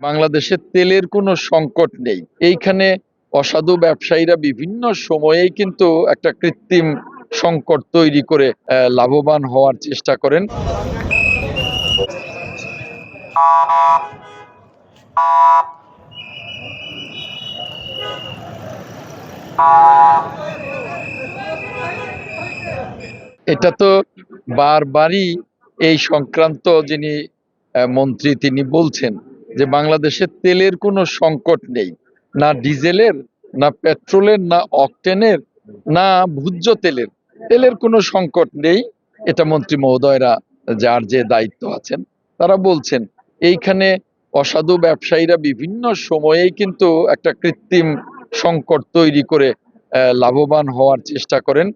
বাংলাদেশে তেলের কোনো সংকট নেই। এইখানে অসাধু ব্যবসায়ীরা বিভিন্ন সময়েই কিন্তু একটা কৃত্রিম সংকট তৈরি করে লাভবান হওয়ার চেষ্টা করেন। এটা তো বারবারই এই সংক্রান্ত যিনি মন্ত্রী তিনি বলছেন যে বাংলাদেশে তেলের কোনো সংকট নেই, না ডিজেলের, না পেট্রোলের, না অকটেনের, না ভোজ্য তেলের। তেলের কোনো সংকট নেই। এটা মন্ত্রী মহোদয়রা যার যে দায়িত্ব আছেন তারা বলছেন। এইখানে অসাধু ব্যবসায়ীরা বিভিন্ন সময়েই কিন্তু একটা কৃত্রিম সংকট তৈরি করে লাভবান হওয়ার চেষ্টা করেন।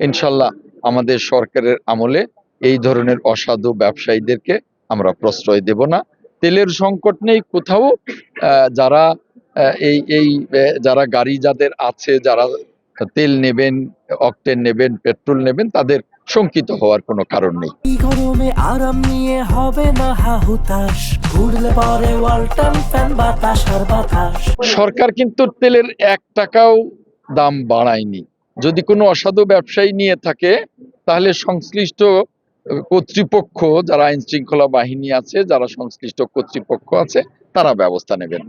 ইনশাল্লাহ আমাদের সরকারের আমলে এই ধরনের অসাধু ব্যবসায়ীদেরকে আমরা প্রশ্রয় দেব না। তেলের সংকট নেই কোথাও। যারা এই এই যারা গাড়ি যাদের আছে, যারা তেল নেবেন, অকটেন নেবেন, পেট্রোল নেবেন, তাদের শঙ্কিত হওয়ার কোনো কারণ নেই। গরমে আরাম নিয়ে হবে না হাহুতাশ, ঘুরলে পরে ওয়ালটন ফ্যান বাতাস আর বাতাস। সরকার কিন্তু তেলের 1 টাকাও দাম বাড়ায়নি। যদি কোনো অসাধু ব্যবসায়ী নিয়ে থাকে তাহলে সংশ্লিষ্ট কর্তৃপক্ষ, যারা আইন শৃঙ্খলা বাহিনী আছে, যারা সংশ্লিষ্ট কর্তৃপক্ষ আছে, তারা ব্যবস্থা নেবেন।